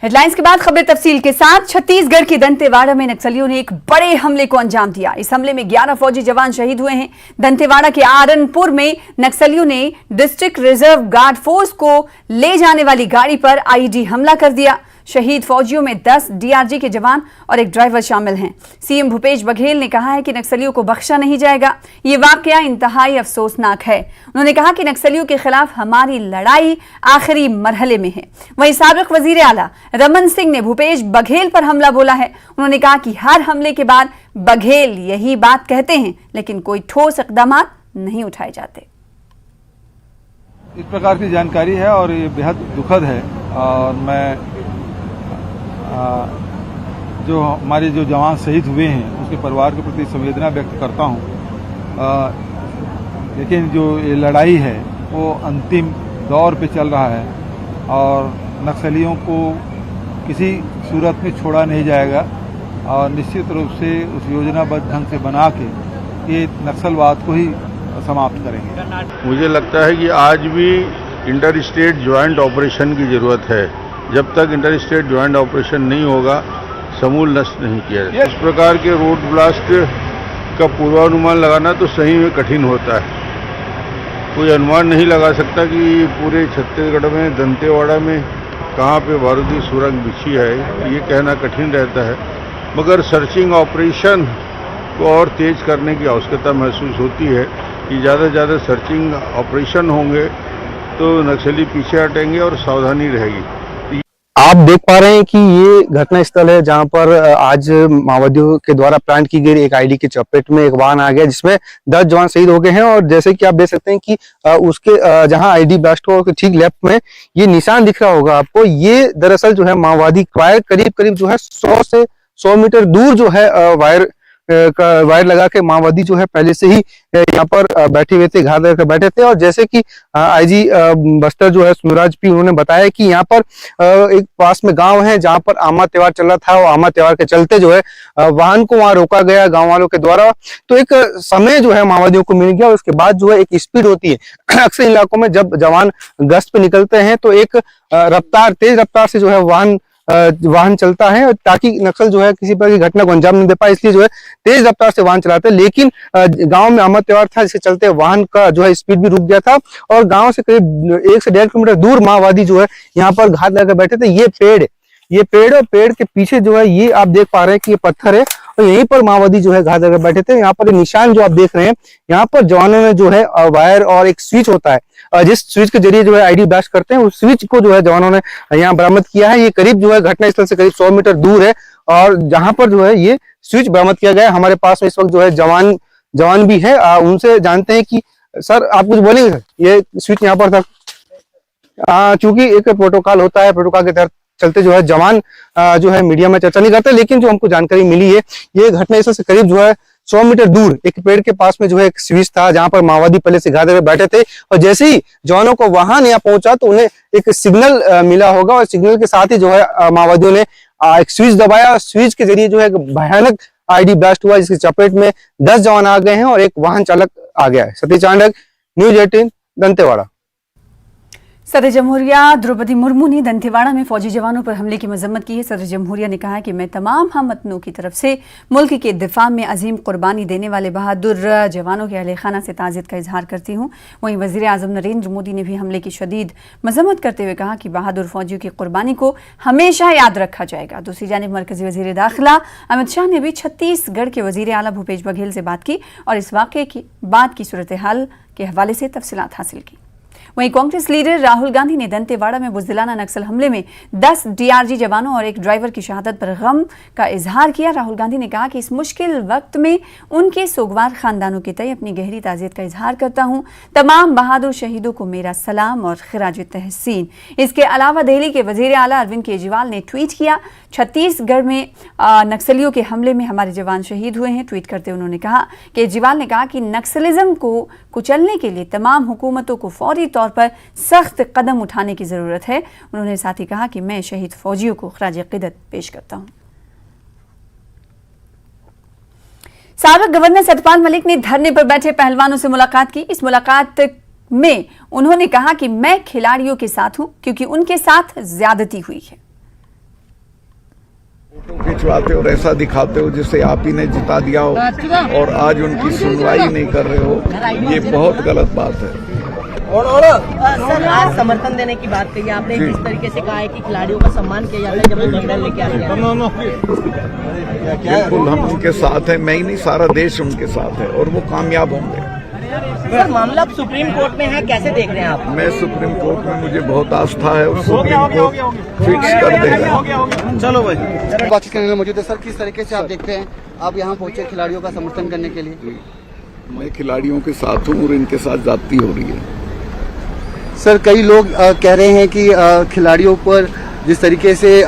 Headlines के बाद खबर तफसील के साथ। छत्तीसगढ़ के दंतेवाड़ा में नक्सलियों ने एक बड़े हमले को अंजाम दिया। इस हमले में 11 फौजी जवान शहीद हुए हैं। दंतेवाड़ा के आरनपुर में नक्सलियों ने डिस्ट्रिक्ट रिजर्व गार्ड फोर्स को ले जाने वाली गाड़ी पर आईईडी हमला कर दिया। शहीद फौजियों में 10 डीआरजी के जवान और एक ड्राइवर शामिल हैं। सीएम भूपेश बघेल ने कहा है कि नक्सलियों को बख्शा नहीं जाएगा। ये वाकया इंतहाई अफसोसनाक है। उन्होंने कहा कि नक्सलियों के खिलाफ हमारी लड़ाई आखिरी मरहले में है। वहीं साबिक वजीर आला रमन सिंह ने भूपेश बघेल पर हमला बोला है। उन्होंने कहा कि हर हमले के बाद बघेल यही बात कहते हैं, लेकिन कोई ठोस इकदाम नहीं उठाए जाते। इस प्रकार की जानकारी है और ये बेहद दुखद है। और मैं जो हमारे जो जवान शहीद हुए हैं उसके परिवार के प्रति संवेदना व्यक्त करता हूं। लेकिन जो ये लड़ाई है वो अंतिम दौर पे चल रहा है और नक्सलियों को किसी सूरत में छोड़ा नहीं जाएगा और निश्चित रूप से उस योजनाबद्ध ढंग से बना के ये नक्सलवाद को ही समाप्त करेंगे। मुझे लगता है कि आज भी इंटर स्टेट ज्वाइंट ऑपरेशन की जरूरत है। जब तक इंटर स्टेट ज्वाइंट ऑपरेशन नहीं होगा समूल नष्ट नहीं किया जाए। इस प्रकार के रोड ब्लास्ट का पूर्वानुमान लगाना तो सही में कठिन होता है। कोई अनुमान नहीं लगा सकता कि पूरे छत्तीसगढ़ में दंतेवाड़ा में कहाँ पे बारूदी सुरंग बिछी है, ये कहना कठिन रहता है। मगर सर्चिंग ऑपरेशन को और तेज करने की आवश्यकता महसूस होती है कि ज़्यादा से ज़्यादा सर्चिंग ऑपरेशन होंगे तो नक्सली पीछे हटेंगे और सावधानी रहेगी। आप देख पा रहे हैं कि ये घटना स्थल है जहां पर आज माओवादियों के द्वारा प्लांट की गई एक आईडी की चपेट में एक वाहन आ गया जिसमें 10 जवान शहीद हो गए हैं। और जैसे कि आप देख सकते हैं कि उसके जहां आईडी ब्लास्ट हुआ ठीक लेफ्ट में ये निशान दिख रहा होगा आपको। ये दरअसल जो है माओवादी करीब जो है 100 से 100 मीटर दूर जो है वायर लगा के माओवादी जो है पहले से ही यहाँ पर बैठे हुए थे, घात करके बैठे थे। और जैसे कि आईजी बस्तर जो है सुनराज पी उन्होंने बताया कि यहाँ पर एक पास में गांव है जहाँ पर आमा त्योहार चल रहा था और आमा त्योहार के चलते जो है वाहन को वहां रोका गया गांव वालों के द्वारा। तो एक समय जो है माओवादियों को मिल गया। उसके बाद जो है एक स्पीड होती है अक्सर इलाकों में जब जवान गश्त पे निकलते हैं तो एक तेज रफ्तार से जो है वाहन चलता है ताकि नक्सल जो है किसी प्रकार की घटना को अंजाम नहीं दे पाए, इसलिए जो है तेज रफ्तार से वाहन चलाते हैं। लेकिन गांव में अहमद त्योहार था जिसके चलते वाहन का जो है स्पीड भी रुक गया था और गांव से करीब 1 से 1.5 किलोमीटर दूर माओवादी जो है यहाँ पर घात लगा बैठे थे। ये पेड़ और पेड़ के पीछे जो है ये आप देख पा रहे हैं कि ये पत्थर है और यहीं पर माओवादी जो है घात लगा बैठे थे। यहाँ पर निशान जो आप देख रहे हैं यहाँ पर जवानों ने जो है वायर और एक स्विच होता है जिस स्विच के जरिए जो है आईडी ब्लास्ट करते हैं उस स्विच को जो है जवानों ने यहाँ बरामद किया है। ये करीब जो है घटना स्थल से करीब 100 मीटर दूर है और जहां पर जो है ये स्विच बरामद किया गया है। हमारे पास में इस वक्त जो है जवान भी है, उनसे जानते हैं कि सर आप कुछ बोलेंगे सर? ये स्विच यहाँ पर था क्योंकि एक प्रोटोकॉल होता है, प्रोटोकॉल के तहत चलते जो है जवान जो है मीडिया में चर्चा नहीं करते। लेकिन जो हमको जानकारी मिली है ये घटना स्थल से करीब जो है 100 मीटर दूर एक पेड़ के पास में जो है एक स्विच था जहां पर माओवादी पहले से घात बैठे थे और जैसे ही जवानों को वाहन यहाँ पहुंचा तो उन्हें एक सिग्नल मिला होगा और सिग्नल के साथ ही जो है माओवादियों ने एक स्विच दबाया। स्विच के जरिए जो है भयानक आईडी ब्लास्ट हुआ जिसकी चपेट में 10 जवान आ गए हैं और एक वाहन चालक आ गया है। सतीश चांडक, न्यूज 18 दंतेवाड़ा। सदर जमहूरिया द्रौपदी मुर्मू ने दंतेवाड़ा में फौजी जवानों पर हमले की मजम्मत की है। सदर जमहूरिया ने कहा है कि मैं तमाम हम वतनों की तरफ से मुल्क के दिफा में अजीम कुर्बानी देने वाले बहादुर जवानों के अहले-खाना से ताज़ियत का इजहार करती हूँ। वहीं वज़ीर आज़म नरेंद्र मोदी ने भी हमले की शदीद मजम्मत करते हुए कहा कि बहादुर फौजियों की कुर्बानी को हमेशा याद रखा जाएगा। दूसरी जानिब मरकजी वज़ीर दाखिला अमित शाह ने भी छत्तीसगढ़ के वज़ीर आला भूपेश बघेल से बात की और इस वाक़े की बाद की सूरत हाल के हवाले से तफसीलात हासिल की। वहीं कांग्रेस लीडर राहुल गांधी ने दंतेवाड़ा में बुज़दिलाना नक्सल हमले में 10 डीआरजी जवानों और एक ड्राइवर की शहादत पर गम का इजहार किया। राहुल गांधी ने कहा कि इस मुश्किल वक्त में उनके सोगवार खानदानों के तय अपनी गहरी ताज़ियत का इजहार करता हूं। तमाम बहादुर शहीदों को मेरा सलाम और खिराज तहसीन। इसके अलावा दिल्ली के वज़ीर आला अरविंद केजरीवाल ने ट्वीट किया, छत्तीसगढ़ में नक्सलियों के हमले में हमारे जवान शहीद हुए हैं। ट्वीट करते उन्होंने कहा, केजरीवाल ने कहा कि नक्सलिज्म को कुचलने के लिए तमाम हुकूमतों को फौरी तौर पर सख्त कदम उठाने की जरूरत है। उन्होंने साथ ही कहा कि मैं शहीद फौजियों को खराज अकीदत पेश करता हूं। साबिक गवर्नर सतपाल मलिक ने धरने पर बैठे पहलवानों से मुलाकात की। इस मुलाकात में उन्होंने कहा कि मैं खिलाड़ियों के साथ हूं क्योंकि उनके साथ ज्यादती हुई है। खिंचवाते हो और ऐसा दिखाते हो जिससे आप ही ने जिता दिया हो और आज उनकी सुनवाई नहीं कर रहे हो, ये बहुत गलत बात है। सर, आज समर्थन देने की बात कही आपने, किस तरीके से कहा है कि खिलाड़ियों का सम्मान किया जाता है जब वो मेडल लेके आते हैं? बिल्कुल हम उनके साथ हैं, मैं ही नहीं सारा देश उनके साथ है और वो कामयाब होंगे। सर, मामला अब सुप्रीम कोर्ट में है, कैसे देख रहे हैं आप? मैं सुप्रीम कोर्ट में मुझे बहुत आस्था है और सुप्रीम कोर्ट फिक्स कर देगा। चलो भाई, बातचीत करने में मौजूद है। सर, किस तरीके से आप देखते हैं, आप यहाँ पहुंचे खिलाड़ियों का समर्थन करने के लिए? मैं खिलाड़ियों के साथ हूँ और इनके साथ जाती हो रही है। सर, कई लोग कह रहे हैं कि खिलाड़ियों पर जिस तरीके से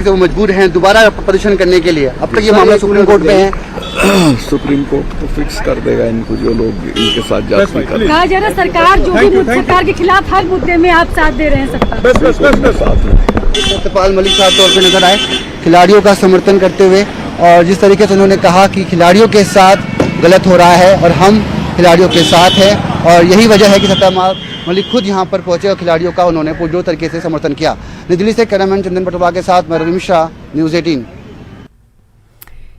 वो मजबूर हैं दोबारा प्रदर्शन करने के लिए, अब तक ये मामला सुप्रीम कोर्ट में है। सुप्रीम कोर्ट तो फिक्स कर देगा इनको, जो लोग इनके साथ जाति कर। कहा जा रहा है सरकार जो भी सरकार के खिलाफ हर मुद्दे में आप साथ दे रहे हैं सरकार। सत्यपाल मलिक साहब तौर पर नजर आए खिलाड़ियों का समर्थन करते हुए, और जिस तरीके से उन्होंने कहा कि खिलाड़ियों के साथ गलत हो रहा है और हम खिलाड़ियों के साथ हैं, और यही वजह है कि सत्यपाल मलिक खुद यहां पर पहुंचे और खिलाड़ियों का उन्होंने पुरजोर तरीके से समर्थन किया। नई दिल्ली से कैमरामैन चंदन पटवा के साथ मैं रवि मिश्रा, न्यूज 18।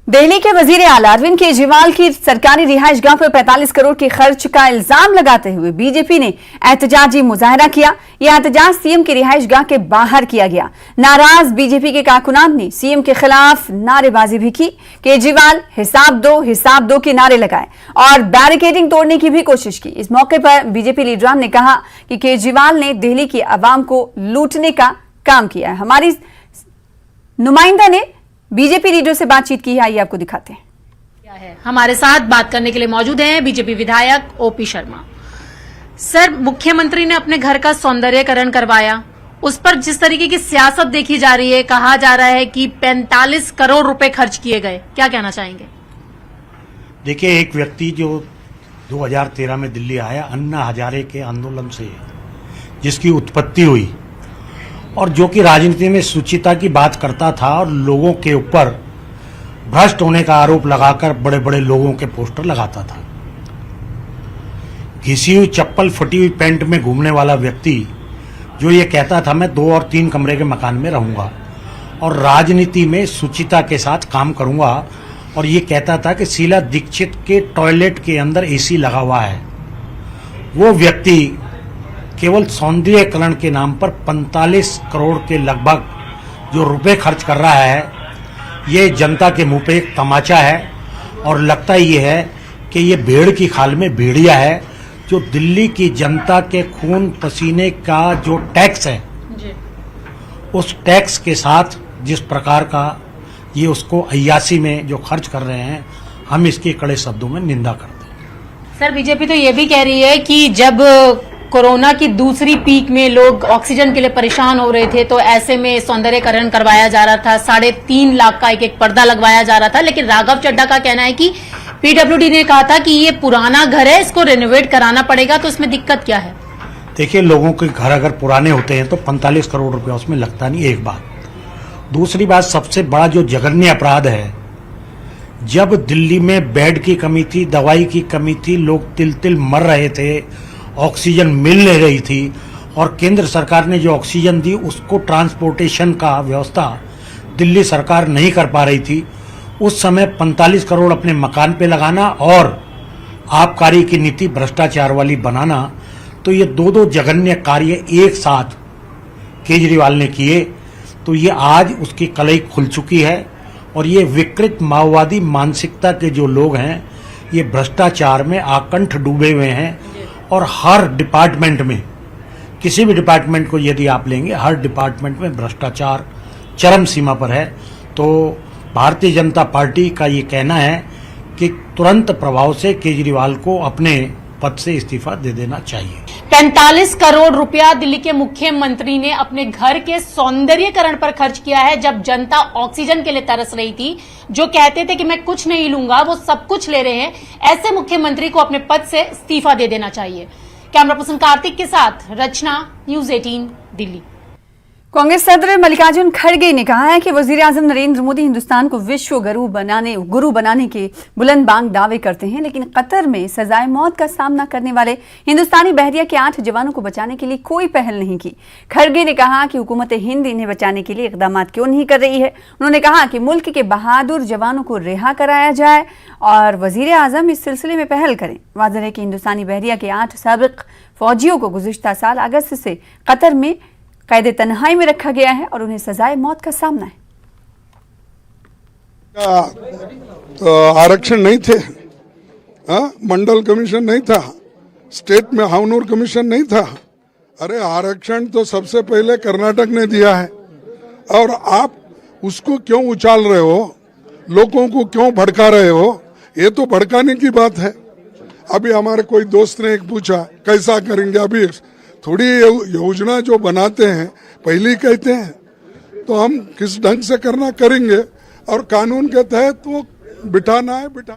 दिल्ली के वजीर आला अरविंद केजरीवाल की सरकारी रिहाइशगाह पर 45 करोड़ के खर्च का इल्जाम लगाते हुए बीजेपी ने एहतजाजी मुजाहरा किया। यह एहतजाज सीएम की रिहाइशगाह के बाहर किया गया। नाराज बीजेपी के कारकुनान ने सीएम के खिलाफ नारेबाजी भी की। केजरीवाल हिसाब दो के नारे लगाए और बैरिकेडिंग तोड़ने की भी कोशिश की। इस मौके पर बीजेपी लीडरान ने कहा कि केजरीवाल ने दिल्ली की आवाम को लूटने का काम किया है। हमारी नुमाइंदा ने बीजेपी लीडर से बातचीत की है, आइए आपको दिखाते हैं। हमारे साथ बात करने के लिए मौजूद हैं बीजेपी विधायक ओपी शर्मा। सर, मुख्यमंत्री ने अपने घर का सौंदर्यकरण करवाया, उस पर जिस तरीके की सियासत देखी जा रही है, कहा जा रहा है कि 45 करोड़ रुपए खर्च किए गए, क्या कहना चाहेंगे? देखिए, एक व्यक्ति जो 2013 में दिल्ली आया अन्ना हजारे के आंदोलन से, जिसकी उत्पत्ति हुई और जो कि राजनीति में शुचिता की बात करता था और लोगों के ऊपर भ्रष्ट होने का आरोप लगाकर बड़े बड़े लोगों के पोस्टर लगाता था। घिसी हुई चप्पल, फटी हुई पैंट में घूमने वाला व्यक्ति जो ये कहता था मैं 2 और 3 कमरे के मकान में रहूंगा और राजनीति में शुचिता के साथ काम करूंगा, और ये कहता था कि शीला दीक्षित के टॉयलेट के अंदर एसी लगा हुआ है। वो व्यक्ति केवल सौंदर्यकरण के नाम पर 45 करोड़ के लगभग जो रुपए खर्च कर रहा है, ये जनता के मुंह पे एक तमाचा है। और लगता ये है कि ये भेड़ की खाल में भेड़िया है, जो दिल्ली की जनता के खून पसीने का जो टैक्स है उस टैक्स के साथ जिस प्रकार का ये उसको अय्यासी में जो खर्च कर रहे हैं, हम इसके कड़े शब्दों में निंदा करते हैं। सर, बीजेपी तो ये भी कह रही है कि जब कोरोना की दूसरी पीक में लोग ऑक्सीजन के लिए परेशान हो रहे थे तो ऐसे में सौंदर्यकरण करवाया जा रहा था, 3.5 लाख का एक पर्दा लगवाया जा रहा था। लेकिन राघव चड्ढा का कहना है कि पीडब्ल्यूडी ने कहा था कि ये पुराना घर है, इसको रेनोवेट कराना पड़ेगा, तो इसमें दिक्कत क्या है? देखिए, लोगों के घर अगर पुराने होते हैं तो 45 करोड़ रुपया उसमें लगता नहीं, एक बात। दूसरी बात, सबसे बड़ा जो जघन्य अपराध है, जब दिल्ली में बेड की कमी थी, दवाई की कमी थी, लोग तिल तिल मर रहे थे, ऑक्सीजन मिल नहीं रही थी, और केंद्र सरकार ने जो ऑक्सीजन दी उसको ट्रांसपोर्टेशन का व्यवस्था दिल्ली सरकार नहीं कर पा रही थी, उस समय 45 करोड़ अपने मकान पे लगाना और आबकारी की नीति भ्रष्टाचार वाली बनाना, तो ये दो जघन्य कार्य एक साथ केजरीवाल ने किए, तो ये आज उसकी कलई खुल चुकी है। और ये विकृत माओवादी मानसिकता के जो लोग हैं, ये भ्रष्टाचार में आकंठ डूबे हुए हैं, और हर डिपार्टमेंट में, किसी भी डिपार्टमेंट को यदि आप लेंगे, हर डिपार्टमेंट में भ्रष्टाचार चरम सीमा पर है। तो भारतीय जनता पार्टी का ये कहना है कि तुरंत प्रभाव से केजरीवाल को अपने पद से इस्तीफा दे देना चाहिए। 45 करोड़ रुपया दिल्ली के मुख्यमंत्री ने अपने घर के सौंदर्यकरण पर खर्च किया है, जब जनता ऑक्सीजन के लिए तरस रही थी। जो कहते थे कि मैं कुछ नहीं लूंगा, वो सब कुछ ले रहे हैं। ऐसे मुख्यमंत्री को अपने पद से इस्तीफा दे देना चाहिए। कैमरा पर्सन कार्तिक के साथ रचना, न्यूज 18 दिल्ली। कांग्रेस सदर मल्लिकार्जुन खड़गे ने कहा है कि वजीर-ए-आजम नरेंद्र मोदी हिंदुस्तान को विश्व गुरु बनाने के बुलंद बांग दावे करते हैं, लेकिन कतर में सजाए मौत का सामना करने वाले हिंदुस्तानी बहरिया के 8 जवानों को बचाने के लिए कोई पहल नहीं की। खड़गे ने कहा कि हुकूमत हिंद इन्हें बचाने के लिए इकदाम क्यों नहीं कर रही है। उन्होंने कहा कि मुल्क के बहादुर जवानों को रिहा कराया जाए और वजीर-ए-आजम इस सिलसिले में पहल करें। वाज़ेह है कि हिंदुस्तानी बहरिया के 8 साबिक फौजियों को गुज़िश्ता साल अगस्त से कतर में कैद तन्हाई में रखा गया है और उन्हें सजाए मौत का सामना है। तो आरक्षण नहीं थे, मंडल कमीशन नहीं था, स्टेट में हावनूर कमीशन नहीं था। अरे आरक्षण तो सबसे पहले कर्नाटक ने दिया है और आप उसको क्यों उछाल रहे हो, लोगों को क्यों भड़का रहे हो? ये तो भड़काने की बात है। अभी हमारे कोई दोस्त ने एक पूछा कैसा करेंगे, अभी थोड़ी योजना जो बनाते हैं पहले ही कहते हैं, तो हम किस ढंग से करना करेंगे और कानून के तहत वो बिठाना है बिठा।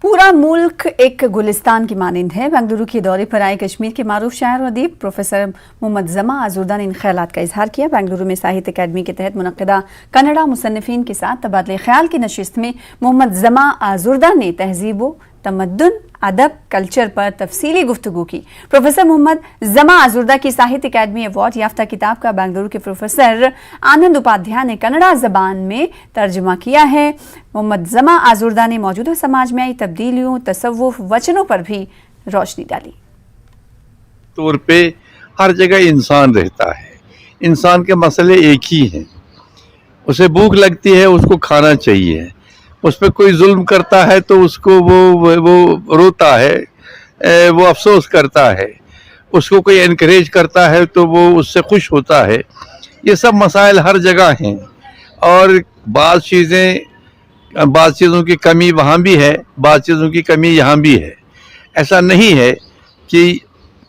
पूरा मुल्क एक गुलिस्तान की मानिंद है। बेंगलुरु के दौरे पर आए कश्मीर के मारूफ शायर और अदीब प्रोफेसर मोहम्मद जमा आजुर्दा ने इन ख्यालात का इजहार किया। बेंगलुरु में साहित्य अकादमी के तहत मुनक्किदा कन्नड़ा मुसन्निफीन के साथ तबादले ख्याल की नशिस्त में मोहम्मद जमा आजुर्दा ने तहजीब तमद्दुन अदब कल्चर पर तफसीली गुफ्तगू की। प्रोफेसर मोहम्मद जमा आजुर्दा की साहित्य अकादमी अवार्ड याफ्ता किताब का बेंगलुरु के प्रोफेसर आनंद उपाध्याय ने कन्नड़ा जबान में तर्जुमा किया है। मोहम्मद जमा आजुर्दा ने मौजूदा समाज में आई तब्दीलियों, तसव्वुफ, वचनों पर भी रोशनी डाली। तौर पे हर जगह इंसान रहता है, इंसान के मसले एक ही हैं। उसे भूख लगती है, उसको खाना चाहिए। उस पर कोई जुल्म करता है तो उसको वो रोता है, वो अफसोस करता है। उसको कोई एनकरेज करता है तो वो उससे खुश होता है। ये सब मसाइल हर जगह हैं और बाज़ चीज़ों की कमी वहाँ भी है, बाज़ चीज़ों की कमी यहाँ भी है। ऐसा नहीं है कि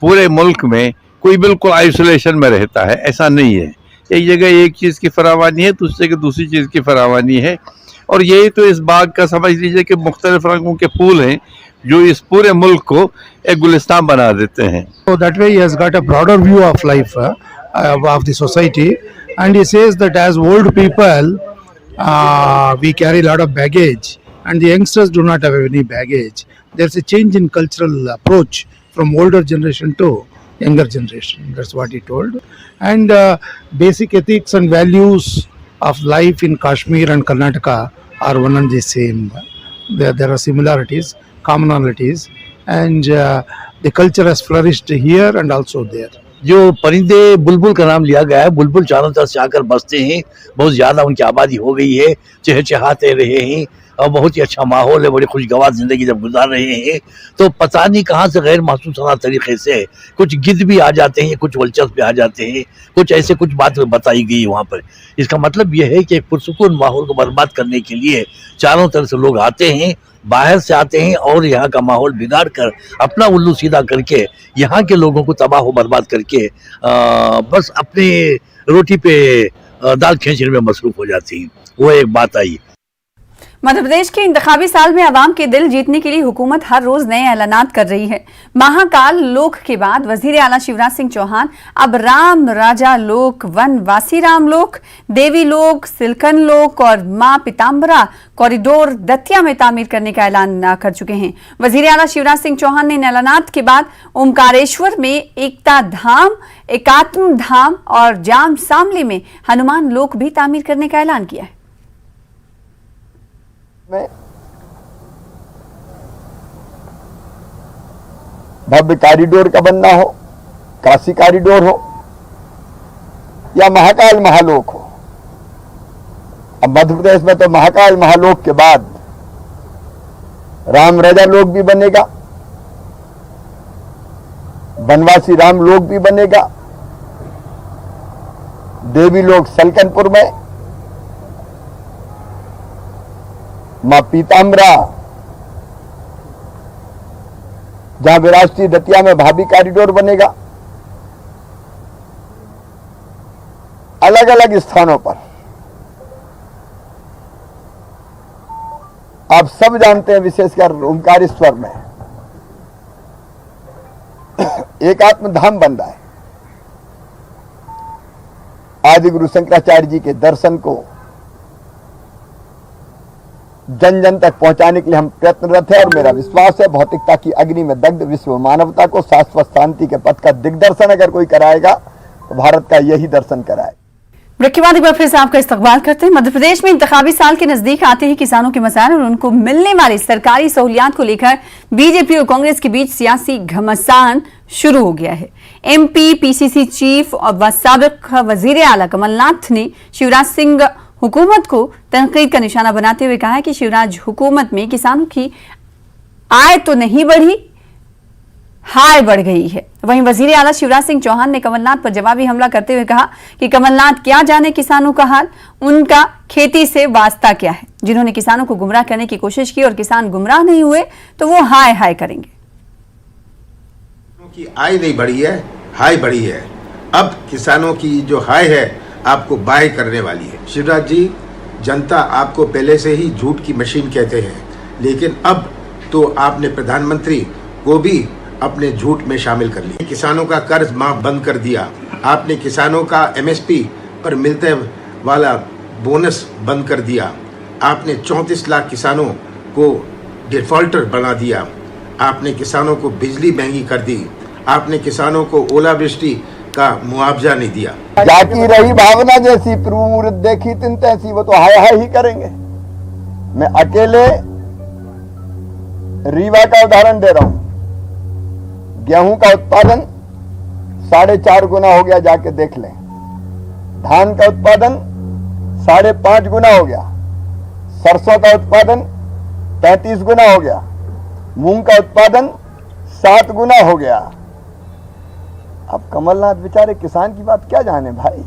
पूरे मुल्क में कोई बिल्कुल आइसोलेशन में रहता है, ऐसा नहीं है। एक जगह एक चीज़ की फरावानी है, दूसरी जगह दूसरी चीज़ की फरावानी है। और यही तो इस बाग का समझ लीजिए कि मुख्तलिफ रंगों के फूल हैं जो इस पूरे मुल्क को एक गुलिस्तान बना देते हैं। So that way he has got a broader view of life, of the society, and he says that as old people we carry a lot of baggage and the youngsters do not have any baggage. There's a change in cultural approach from older generation to younger generation. That's what he told. And basic ethics and values of life in Kashmir and Karnataka are one and the same. There are similarities, commonalities, and the culture has flourished here and also there. जो परिंदे बुलबुल का नाम लिया गया है, बुलबुल चारों तरफ से आकर बसते हैं, बहुत ज़्यादा उनकी आबादी हो गई है, चहचहाते रहे हैं और बहुत ही अच्छा माहौल है, बड़ी खुशगवार ज़िंदगी जब गुजार रहे हैं तो पता नहीं कहाँ से गैर महसूसाना तरीके से कुछ गिद्ध भी आ जाते हैं, कुछ वल्चर्स भी आ जाते हैं, कुछ ऐसे कुछ बात बताई गई वहाँ पर। इसका मतलब यह है कि एक पुरसुकून माहौल को बर्बाद करने के लिए चारों तरफ से लोग आते हैं, बाहर से आते हैं और यहाँ का माहौल बिगाड़ कर अपना उल्लू सीधा करके यहाँ के लोगों को तबाह व बर्बाद करके बस अपने रोटी पे दाल खींचने में मसरूफ हो जाती है। वो एक बात आई। मध्य प्रदेश के इंतखाबी साल में आवाम के दिल जीतने के लिए हुकूमत हर रोज नए ऐलानात कर रही है। महाकाल लोक के बाद वजीर आला शिवराज सिंह चौहान अब राम राजा लोक, वनवासी राम लोक, देवी लोक, सिलखन लोक और मां पिताम्बरा कॉरिडोर दतिया में तामीर करने का ऐलान कर चुके हैं। वजीर आला शिवराज सिंह चौहान ने इन ऐलानात के बाद ओमकारेश्वर में एकता धाम, एकात्म धाम और जाम सामली में हनुमान लोक भी तामीर करने का ऐलान किया है। भव्य कॉरिडोर का बनना हो, काशी कॉरिडोर हो या महाकाल महालोक हो। अब मध्य प्रदेश में तो महाकाल महालोक के बाद राम राजा लोक भी बनेगा, वनवासी राम लोक भी बनेगा, देवी लोक सलकनपुर में, मां पीताम्बरा जहां विरासती दतिया में भाभी कॉरिडोर बनेगा। अलग अलग स्थानों पर आप सब जानते हैं, विशेषकर ओंकारेश्वर में एकात्म धाम बन रहा है। आदिगुरु शंकराचार्य जी के दर्शन को जन जन तक पहुंचाने के लिए हम प्रयत्नरत है। और मेरा विश्वास है भौतिकता की अग्नि में दग्ध विश्व मानवता को शाश्वत शांति के पथ का दिग्दर्शन अगर कोई कराएगा तो भारत का यही दर्शन कराए। ब्रेक के बाद एक बार फिर से आपका इस्तकबाल करते हैं। मध्य प्रदेश में इंतखाबी साल के नजदीक आते ही किसानों के मसाइल और उनको मिलने वाली सरकारी सहूलियात को लेकर बीजेपी और कांग्रेस के बीच सियासी घमासान शुरू हो गया है। एमपी पीसीसी चीफ और साबिक वजीर आला कमलनाथ ने शिवराज सिंह हुकूमत को तनकीद का निशाना बनाते हुए कहा है कि शिवराज हुकूमत में किसानों की आय तो नहीं बढ़ी, हाय बढ़ गई है। वहीं वजीर आला शिवराज सिंह चौहान ने कमलनाथ पर जवाबी हमला करते हुए कहा कि कमलनाथ क्या जाने किसानों का हाल, उनका खेती से वास्ता क्या है। जिन्होंने किसानों को गुमराह करने की कोशिश की और किसान गुमराह नहीं हुए तो वो हाय हाय करेंगे। की आय नहीं बढ़ी है, हाय बढ़ी है। अब किसानों की जो हाय है आपको बाय करने वाली है। शिवराज जी, जनता आपको पहले से ही झूठ की मशीन कहते हैं, लेकिन अब तो आपने प्रधानमंत्री को भी अपने झूठ में शामिल कर लिया। किसानों का कर्ज माफ बंद कर दिया, आपने किसानों का एमएसपी पर मिलते वाला बोनस बंद कर दिया, आपने 34 लाख किसानों को डिफॉल्टर बना दिया, आपने किसानों को बिजली महंगी कर दी, आपने किसानों को ओलावृष्टि का मुआवजा नहीं दिया। जाती रही भावना जैसी प्रभु देखी तिन तैसी, वो तो हाय हाय ही करेंगे। मैं अकेले रीवा का उदाहरण दे रहा हूं। गेहूं का उत्पादन 4.5 गुना हो गया, जाके देख लें। धान का उत्पादन 5.5 गुना हो गया, सरसों का उत्पादन 35 गुना हो गया, मूंग का उत्पादन 7 गुना हो गया। अब कमलनाथ बेचारे किसान की बात क्या जाने भाई।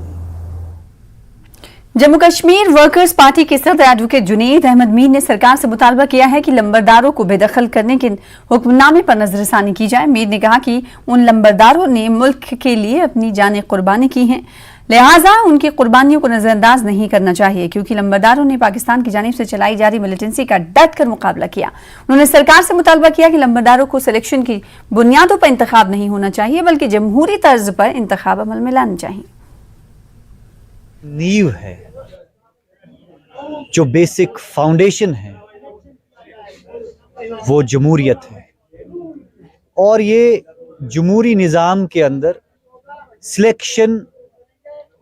जम्मू कश्मीर वर्कर्स पार्टी के सदर एडवोकेट जुनेद अहमद मीर ने सरकार से मुतालबा किया है कि लंबरदारों को बेदखल करने के हुक्मनामे पर नजरसानी की जाए। मीर ने कहा कि उन लंबरदारों ने मुल्क के लिए अपनी जानें कुर्बानी की हैं, लिहाजा उनकी कुर्बानियों को नजरअंदाज नहीं करना चाहिए, क्योंकि लंबरदारों ने पाकिस्तान की जानिब से चलाई जा रही मिलिटेंसी का डट कर मुकाबला किया। उन्होंने सरकार से मुतालबा किया कि लंबरदारों को सिलेक्शन की बुनियादों पर इंतखाब नहीं होना चाहिए, बल्कि जमहूरी तर्ज पर इंतखाब अमल में लाना चाहिए। नींव है, जो बेसिक फाउंडेशन है, वो जमहूरियत है। और ये जमहूरी निज़ाम के अंदर सिलेक्शन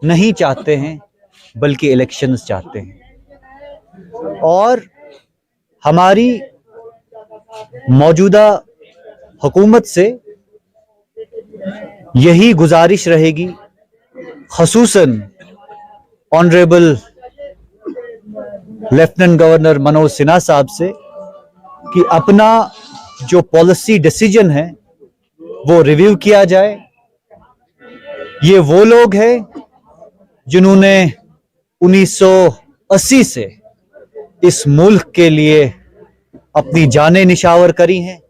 नहीं चाहते हैं, बल्कि इलेक्शंस चाहते हैं। और हमारी मौजूदा हुकूमत से यही गुजारिश रहेगी, खसूसन honourable lieutenant governor Manoj Sinha साहब से, कि अपना जो पॉलिसी डिसीजन है वो रिव्यू किया जाए। ये वो लोग हैं जिन्होंने 1980 से इस मुल्क के लिए अपनी जानें निशावर करी हैं।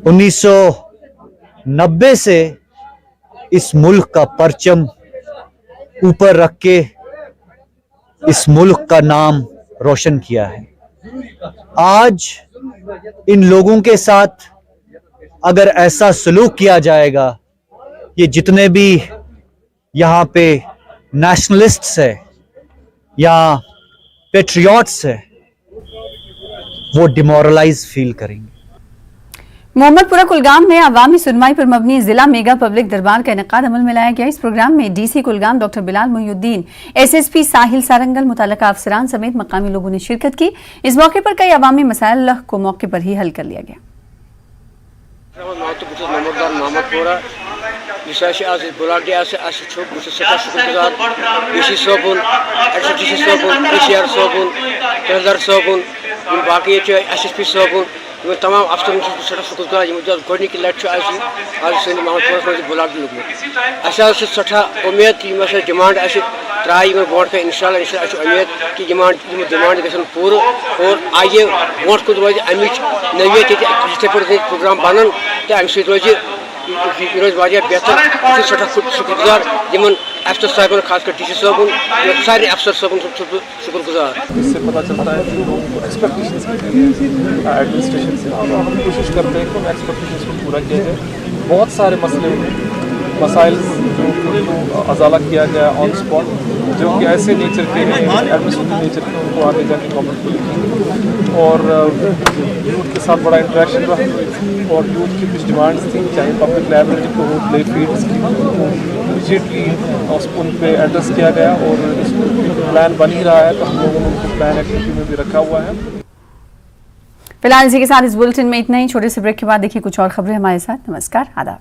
1990 से इस मुल्क का परचम ऊपर रख के इस मुल्क का नाम रोशन किया है। आज इन लोगों के साथ अगर ऐसा सलूक किया जाएगा, ये जितने भी यहाँ पे नेशनलिस्ट्स है या पेट्रियट्स है, वो डिमोरलाइज फील करेंगे। मोहम्मदपुरा कुलगाम में अवामी सुनवाई पर मबनी जिला मेगा पब्लिक दरबार का इनेकाद अमल में लाया गया। इस प्रोग्राम में DC Kulgam doctor Bilal Mohiuddin, SSP Sahil Sarangal, मुतल्लिका अफसरान समेत मकामी लोगों ने शिरकत की। इस मौके पर कई अवामी मसाइल को मौके पर ही हल कर लिया गया। तमाम अफसरों शुक्र गुजर की लट आज सन मोहम्मदपुर ब्लॉक लुगमुत सठा उम्मीद कि डिमांड त्राई ब्रोट पे इंशाल्लाह उम्मीद कि डिमांड गन पूर और आगे ब्रोट कुछ रोज अमिच नवियत ये प्रोग्राम बनन तो अम रोज बेहतर सठा शुक्रगुजार अफसर साहब खासकर डी सी साहब सारे अफसर साहब शुक्रगुजार। इससे पता चलता है कि लोगों को एक्सपेक्टेशंस एडमिनिस्ट्रेशन से हम कोशिश करते हैं कि एक्सपेक्टेशंस को पूरा किया जाए। बहुत सारे मसले मसाइल को अजाला किया गया ऑन स्पॉट, जो कि ऐसे नेचर के एडमिनिस्ट्रेटिव नेचर के उनको आगे जाके गवर्नमेंट को लिखेंगे। और यूथ के साथ बड़ा इंटरेक्शन रहा और यूथ की कुछ डिमांड्स थी, चाहे पब्लिक लाइब्रेरी को हो, प्ले फील्ड्स की, इमीडिएटली उन पर एड्रेस किया गया और इसको प्लान बन ही रहा है, तो हम लोगों ने उनको प्लान एक्टिविटी में भी रखा हुआ है। फिलहाल इसी के साथ इस बुलेटिन में इतना ही। छोटे से ब्रेक के बाद देखिए कुछ और खबरें हमारे साथ। नमस्कार, आदाब।